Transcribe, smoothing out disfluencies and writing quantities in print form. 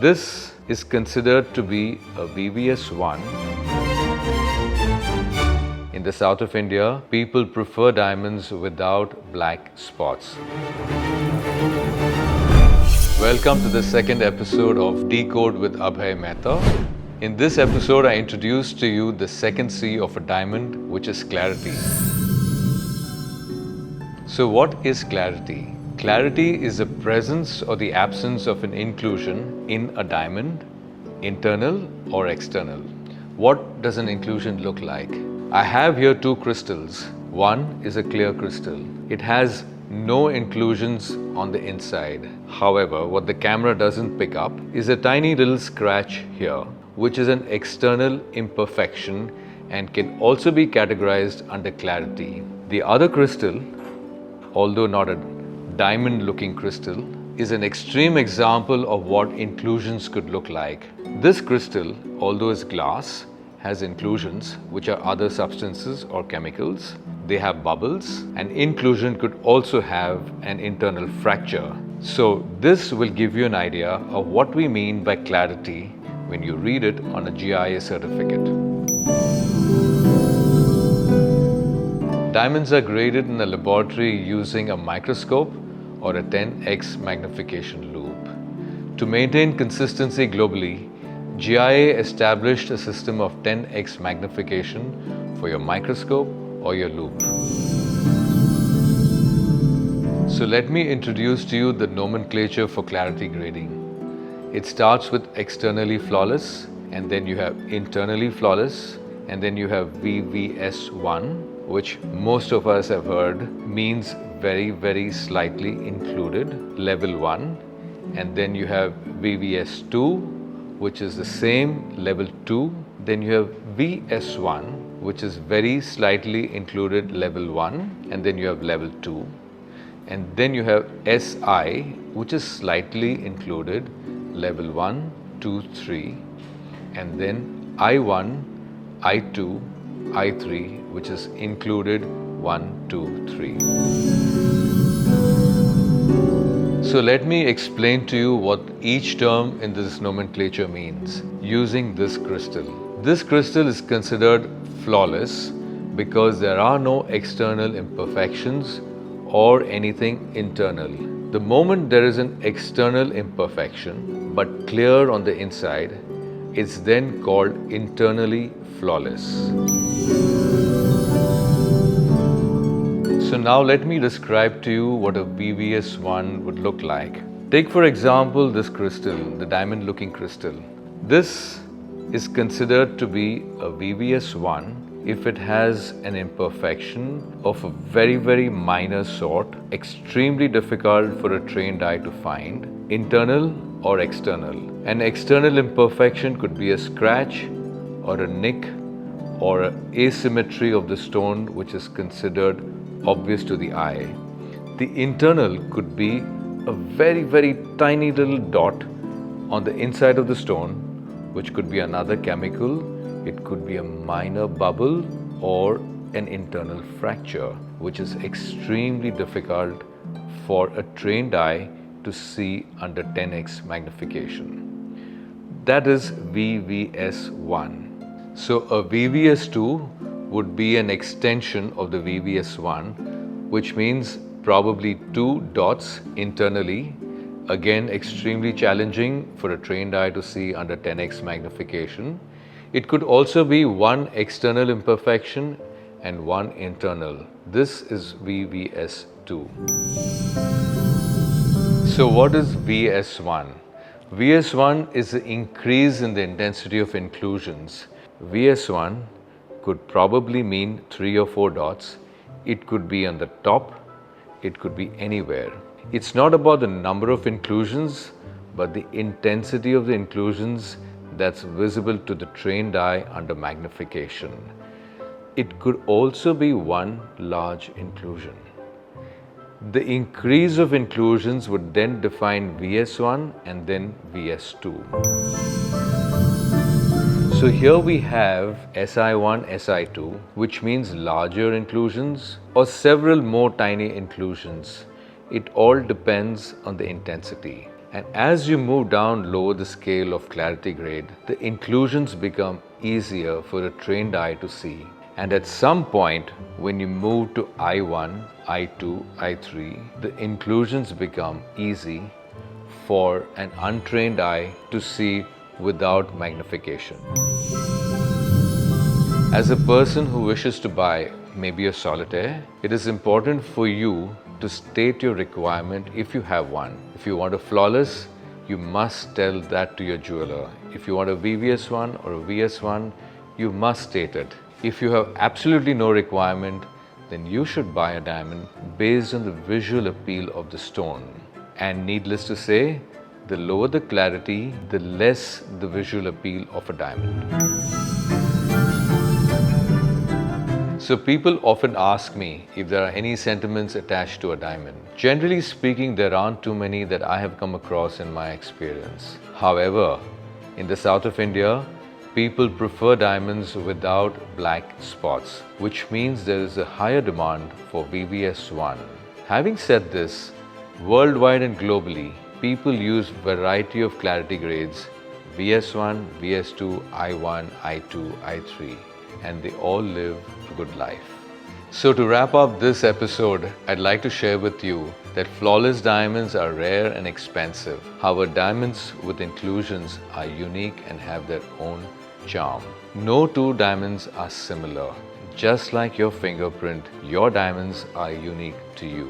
This is considered to be a VVS1. In the south of India, people prefer diamonds without black spots. Welcome to the second episode of DCode with Abhay Mehta. In this episode, I introduce to you the second C of a diamond, which is clarity. So what is clarity? Clarity is the presence or the absence of an inclusion in a diamond, internal or external. What does an inclusion look like? I have here two crystals. One is a clear crystal. It has no inclusions on the inside. However, what the camera doesn't pick up is a tiny little scratch here, which is an external imperfection and can also be categorized under clarity. The other crystal, although not a diamond-looking crystal, is an extreme example of what inclusions could look like. This crystal, although is glass, has inclusions which are other substances or chemicals. They have bubbles. An inclusion could also have an internal fracture. So this will give you an idea of what we mean by clarity when you read it on a GIA certificate. Diamonds are graded in a laboratory using a microscope or a 10x magnification loupe. To maintain consistency globally, GIA established a system of 10x magnification for your microscope or your loupe. So let me introduce to you the nomenclature for clarity grading. It starts with externally flawless, and then you have internally flawless, and then you have VVS1, which most of us have heard means very slightly included, level 1, and then you have VVS2, which is the same, level 2. Then you have VS1, which is very slightly included, level 1, and then you have level 2. And then you have SI, which is slightly included, level 1, 2, 3. And then I1, I2, I3, which is included 1, 2, 3. So let me explain to you what each term in this nomenclature means using this crystal. This crystal is considered flawless because there are no external imperfections or anything internal. The moment there is an external imperfection but clear on the inside, it's then called internally flawless. So now let me describe to you what a VVS1 would look like. Take for example this crystal, the diamond looking crystal. This is considered to be a VVS1 if it has an imperfection of a very minor sort, extremely difficult for a trained eye to find, internal or external. An external imperfection could be a scratch or a nick or an asymmetry of the stone which is considered obvious to the eye. The internal could be a very tiny little dot on the inside of the stone, which could be another chemical. It could be a minor bubble or an internal fracture, which is extremely difficult for a trained eye to see under 10x magnification. That is VVS1. So a VVS2 would be an extension of the VVS1, which means probably 2 dots internally, again extremely challenging for a trained eye to see under 10x magnification. It could also be one external imperfection and one internal. This is VVS2. So what is VS1? VS1 is the increase in the intensity of inclusions. VS1 could probably mean 3 or 4 dots. It could be on the top, it could be anywhere. It's not about the number of inclusions, but the intensity of the inclusions that's visible to the trained eye under magnification. It could also be one large inclusion. The increase of inclusions would then define VS1 and then VS2. So here we have SI1, SI2, which means larger inclusions or several more tiny inclusions. It all depends on the intensity. And as you move down lower the scale of clarity grade, the inclusions become easier for a trained eye to see. And at some point, when you move to I1, I2, I3, the inclusions become easy for an untrained eye to see without magnification. As a person who wishes to buy maybe a solitaire, it is important for you to state your requirement if you have one. If you want a flawless, you must tell that to your jeweler. If you want a VVS1 or a VS1, you must state it. If you have absolutely no requirement, then you should buy a diamond based on the visual appeal of the stone. And needless to say, the lower the clarity, the less the visual appeal of a diamond. So people often ask me if there are any sentiments attached to a diamond. Generally speaking, there aren't too many that I have come across in my experience. However, in the south of India, people prefer diamonds without black spots, which means there is a higher demand for VVS1. Having said this, worldwide and globally, people use variety of clarity grades, VS1, VS2, I1, I2, I3, and they all live a good life. So to wrap up this episode, I'd like to share with you that flawless diamonds are rare and expensive. However, diamonds with inclusions are unique and have their own charm. No two diamonds are similar. Just like your fingerprint, your diamonds are unique to you.